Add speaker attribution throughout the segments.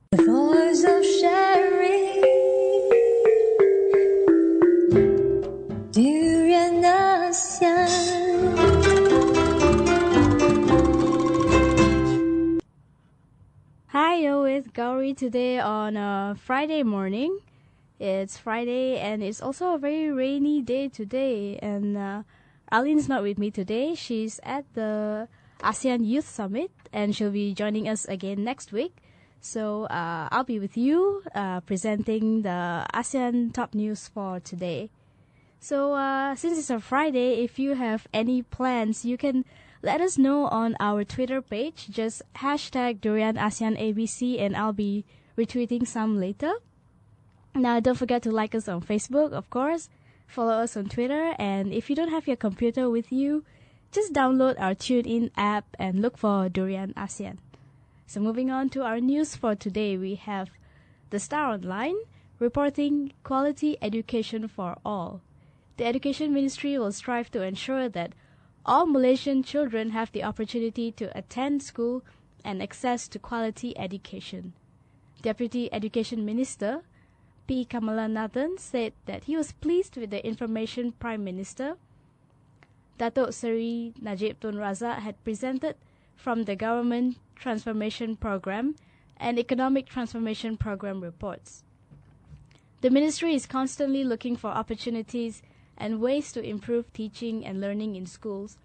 Speaker 1: The voice of sharing, Durian ASEAN.
Speaker 2: Hi, yo, it's Gowri today on a Friday morning. It's Friday and it's also a very rainy day today. And Arlene's not with me today. She's at the ASEAN Youth Summit and she'll be joining us again next week. So I'll be with you presenting the ASEAN top news for today. So since it's a Friday, if you have any plans, you can let us know on our Twitter page. Just hashtag DurianASEANABC and I'll be retweeting some later. Now, don't forget to like us on Facebook, of course. Follow us on Twitter. And if you don't have your computer with you, just download our TuneIn app and look for Durian ASEAN. So moving on to our news for today, we have The Star Online reporting quality education for all. The Education Ministry will strive to ensure that all Malaysian children have the opportunity to attend school and access to quality education. Deputy Education Minister P. Kamalanathan said that he was pleased with the information Prime Minister Datuk Seri Najib Tun Razak had presented from the Government Transformation Program and Economic Transformation Program reports. The ministry is constantly looking for opportunities and ways to improve teaching and learning in schools,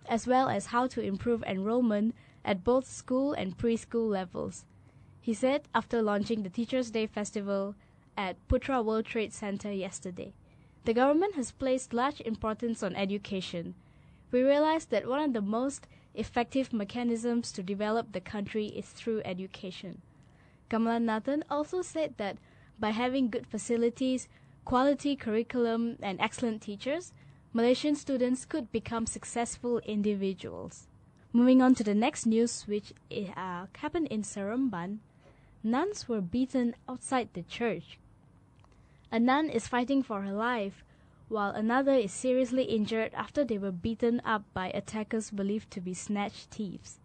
Speaker 2: as well as how to improve enrollment at both school and preschool levels. He said after launching the Teachers' Day Festival at Putra World Trade Center yesterday, the government has placed large importance on education. We realized that one of the most effective mechanisms to develop the country is through education. Kamalanathan also said that by having good facilities, quality curriculum, and excellent teachers, Malaysian students could become successful individuals. Moving on to the next news, which happened in Seremban, nuns were beaten outside the church. A nun is fighting for her life, while another is seriously injured after they were beaten up by attackers believed to be snatch thieves.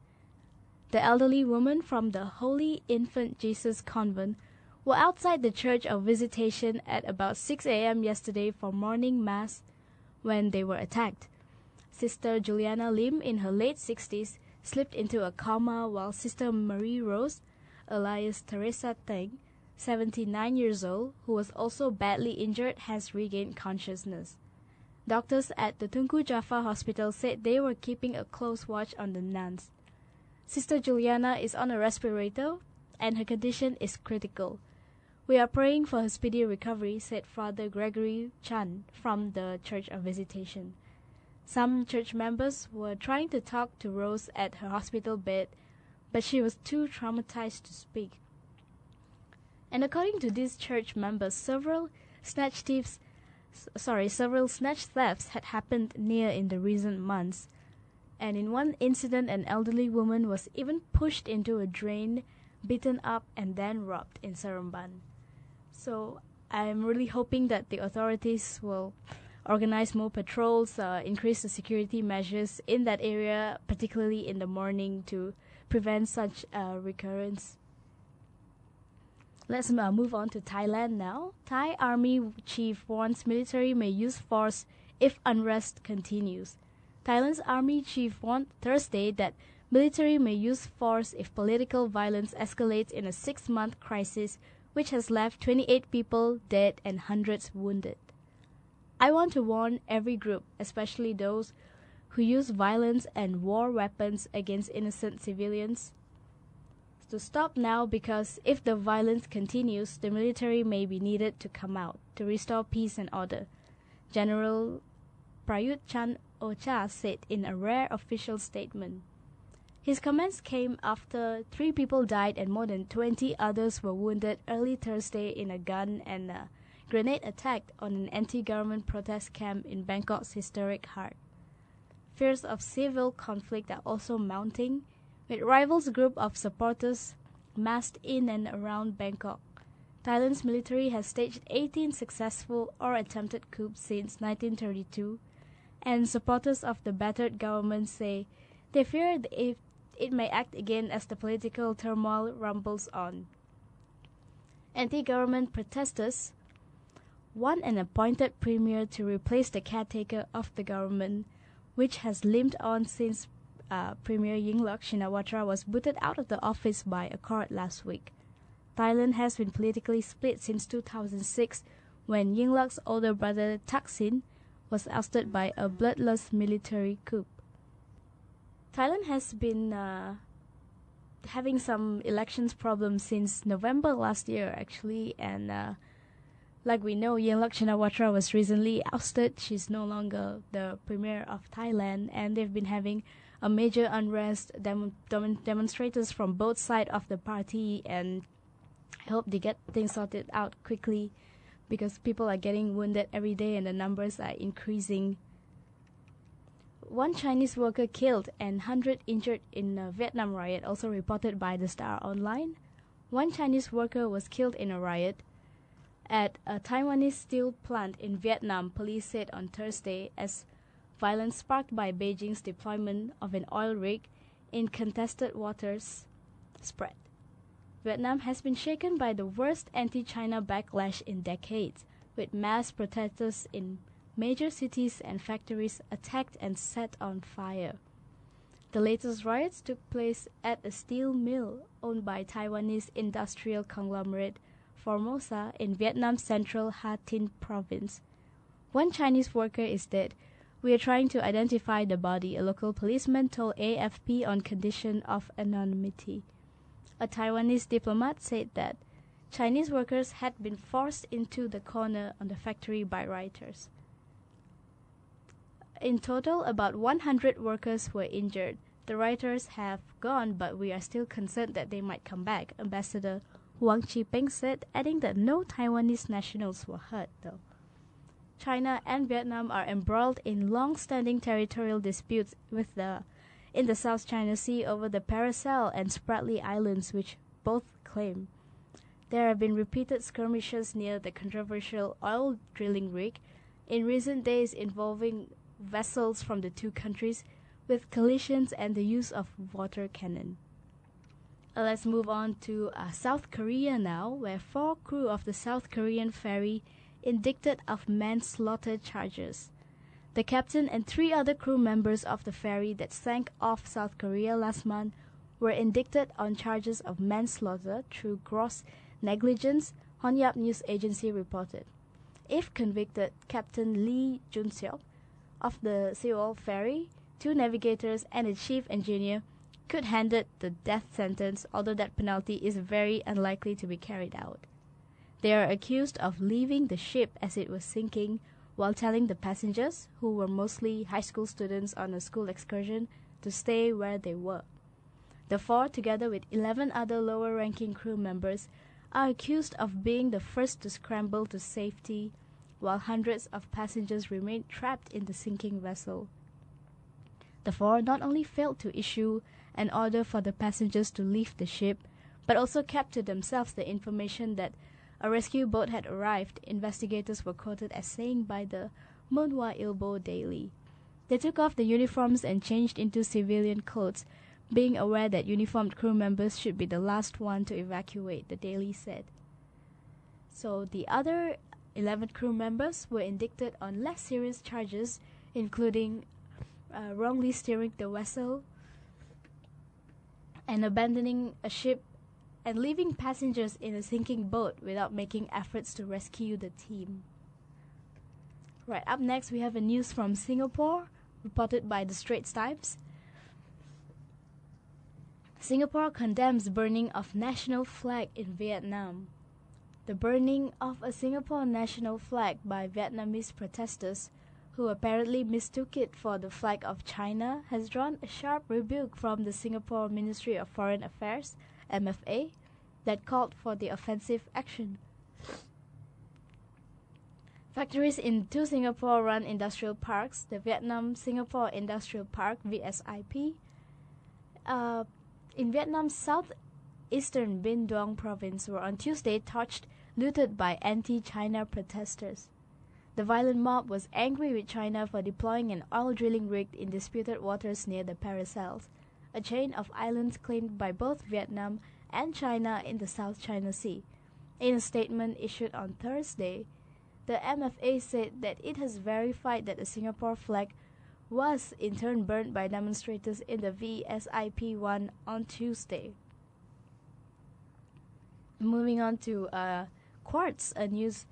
Speaker 2: The elderly woman from the Holy Infant Jesus Convent were outside the Church of Visitation at about 6 a.m. yesterday for morning mass when they were attacked. Sister Juliana Lim, in her late 60s, slipped into a coma while Sister Marie Rose, alias Teresa Teng, 79 years old, who was also badly injured, has regained consciousness. Doctors at the Tunku Jaffa Hospital said they were keeping a close watch on the nuns. Sister Juliana is on a respirator and her condition is critical. We are praying for her speedy recovery, said Father Gregory Chan from the Church of Visitation. Some church members were trying to talk to Rose at her hospital bed, but she was too traumatized to speak. And according to these church members, several snatch thefts had happened near in the recent months. And in one incident, an elderly woman was even pushed into a drain, beaten up, and then robbed in Seremban. So I'm really hoping that the authorities will organize more patrols, increase the security measures in that area, particularly in the morning, to prevent such recurrence. Let's move on to Thailand now. Thai Army Chief warns military may use force if unrest continues. Thailand's Army Chief warned Thursday that military may use force if political violence escalates in a 6-month crisis, which has left 28 people dead and hundreds wounded. I want to warn every group, especially those who use violence and war weapons against innocent civilians, to stop now, because if the violence continues, the military may be needed to come out to restore peace and order, General Prayut Chan-o-cha said in a rare official statement. His comments came after 3 people died and more than 20 others were wounded early Thursday in a gun and a grenade attack on an anti-government protest camp in Bangkok's historic heart. Fears of civil conflict are also mounting, with rivals group of supporters massed in and around Bangkok. Thailand's military has staged 18 successful or attempted coups since 1932, and supporters of the battered government say they fear it may act again as the political turmoil rumbles on. Anti-government protesters want an appointed premier to replace the caretaker of the government, which has limped on since Premier Yingluck Shinawatra was booted out of the office by a court last week. Thailand has been politically split since 2006 when Yingluck's older brother Thaksin was ousted by a bloodless military coup. Thailand has been having some elections problems since November last year, actually, and like we know, Yingluck Shinawatra was recently ousted. She's no longer the premier of Thailand, and they've been having a major unrest, demonstrators from both sides of the party, and I hope they get things sorted out quickly because people are getting wounded every day and the numbers are increasing. One Chinese worker killed and 100 injured in a Vietnam riot, also reported by the Star Online. One Chinese worker was killed in a riot at a Taiwanese steel plant in Vietnam, police said on Thursday, as violence sparked by Beijing's deployment of an oil rig in contested waters spread. Vietnam has been shaken by the worst anti-China backlash in decades, with mass protesters in major cities and factories attacked and set on fire. The latest riots took place at a steel mill owned by Taiwanese industrial conglomerate Formosa in Vietnam's central Ha Tinh province. One Chinese worker is dead. We are trying to identify the body, a local policeman told AFP on condition of anonymity. A Taiwanese diplomat said that Chinese workers had been forced into the corner on the factory by rioters. In total, about 100 workers were injured. The rioters have gone, but we are still concerned that they might come back, Ambassador Wang Chipeng said, adding that no Taiwanese nationals were hurt, though. China and Vietnam are embroiled in long-standing territorial disputes in the South China Sea over the Paracel and Spratly Islands, which both claim. There have been repeated skirmishes near the controversial oil drilling rig in recent days involving vessels from the two countries, with collisions and the use of water cannon. Let's move on to South Korea now, where 4 crew of the South Korean ferry indicted of manslaughter charges. The captain and 3 other crew members of the ferry that sank off South Korea last month were indicted on charges of manslaughter through gross negligence, Honyap news agency reported. If convicted, Captain Lee Jun-seok of the Seoul ferry, 2 navigators and a chief engineer could hand it the death sentence, although that penalty is very unlikely to be carried out. They are accused of leaving the ship as it was sinking while telling the passengers, who were mostly high school students on a school excursion, to stay where they were. The 4, together with 11 other lower-ranking crew members, are accused of being the first to scramble to safety, while hundreds of passengers remained trapped in the sinking vessel. The 4 not only failed to issue an order for the passengers to leave the ship, but also kept to themselves the information that a rescue boat had arrived, investigators were quoted as saying by the Monhwa Ilbo Daily. They took off the uniforms and changed into civilian clothes, being aware that uniformed crew members should be the last one to evacuate, the Daily said. So the other 11 crew members were indicted on less serious charges, including wrongly steering the vessel and abandoning a ship and leaving passengers in a sinking boat without making efforts to rescue the team. Right, up next we have a news from Singapore, reported by the Straits Times. Singapore condemns burning of national flag in Vietnam. The burning of a Singapore national flag by Vietnamese protesters, who apparently mistook it for the flag of China, has drawn a sharp rebuke from the Singapore Ministry of Foreign Affairs, MFA, that called for the offensive action. Factories in 2 Singapore-run industrial parks, the Vietnam Singapore Industrial Park (VSIP), in Vietnam's southeastern Binh Duong province, were on Tuesday torched, looted by anti-China protesters. The violent mob was angry with China for deploying an oil drilling rig in disputed waters near the Paracels, a chain of islands claimed by both Vietnam and China in the South China Sea. In a statement issued on Thursday, the MFA said that it has verified that the Singapore flag was in turn burned by demonstrators in the VSIP-1 on Tuesday. Moving on to Quartz, a news.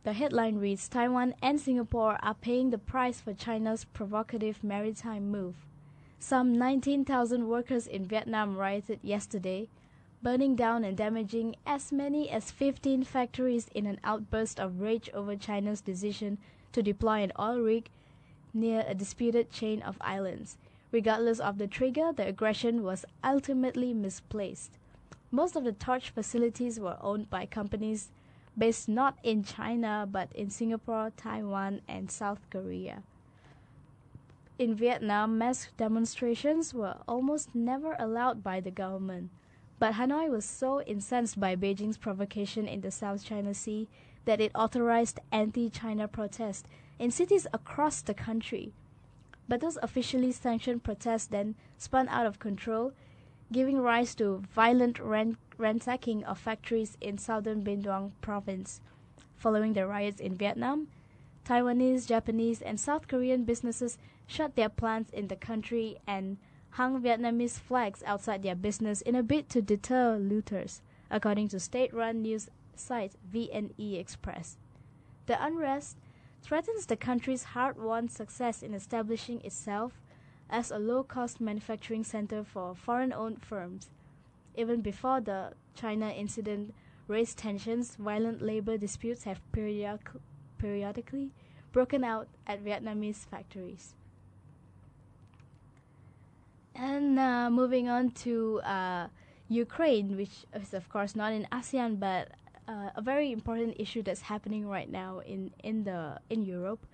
Speaker 2: The headline reads, Taiwan and Singapore are paying the price for China's provocative maritime move. Some 19,000 workers in Vietnam rioted yesterday, burning down and damaging as many as 15 factories in an outburst of rage over China's decision to deploy an oil rig near a disputed chain of islands. Regardless of the trigger, the aggression was ultimately misplaced. Most of the torch facilities were owned by companies based not in China but in Singapore, Taiwan, and South Korea. In Vietnam, mass demonstrations were almost never allowed by the government, but Hanoi was so incensed by Beijing's provocation in the South China Sea that it authorized anti-China protests in cities across the country. But those officially sanctioned protests then spun out of control, giving rise to violent ransacking of factories in southern Binh Duong province. Following the riots in Vietnam, Taiwanese, Japanese, and South Korean businesses shut their plants in the country and hung Vietnamese flags outside their business in a bid to deter looters, according to state-run news site VNE Express. The unrest threatens the country's hard-won success in establishing itself as a low-cost manufacturing center for foreign-owned firms. Even before the China incident raised tensions, violent labor disputes have periodically broken out at Vietnamese factories. And moving on to Ukraine, which is of course not in ASEAN, but a very important issue that's happening right now in Europe.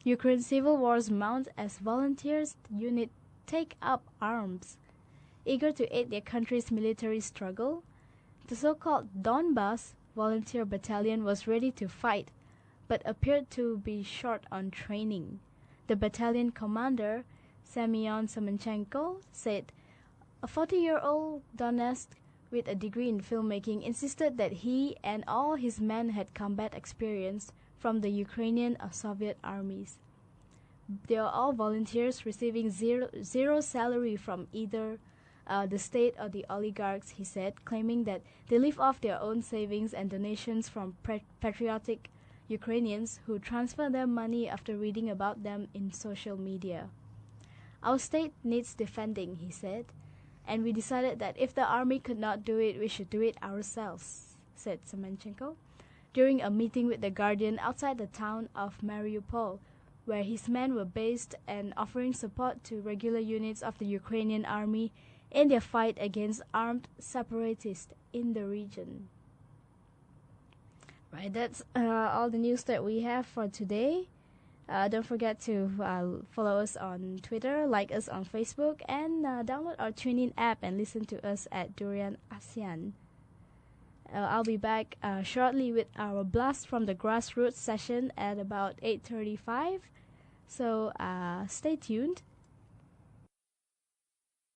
Speaker 2: Ukraine's civil wars mount as volunteers unit take up arms. Eager to aid their country's military struggle, the so-called Donbas volunteer battalion was ready to fight, but appeared to be short on training. The battalion commander, Semyon Semenchenko, said a 40-year-old Donetsk with a degree in filmmaking insisted that he and all his men had combat experience from the Ukrainian or Soviet armies. They are all volunteers receiving zero salary from either the state or the oligarchs, he said, claiming that they live off their own savings and donations from patriotic Ukrainians who transfer their money after reading about them in social media. Our state needs defending, he said, and we decided that if the army could not do it, we should do it ourselves, said Semenchenko, during a meeting with The Guardian outside the town of Mariupol, where his men were based and offering support to regular units of the Ukrainian army in their fight against armed separatists in the region. Right, that's all the news that we have for today. Don't forget to follow us on Twitter, like us on Facebook, and download our TuneIn app and listen to us at Durian ASEAN. I'll be back shortly with our Blast from the Grassroots session at about 8:35. So stay tuned.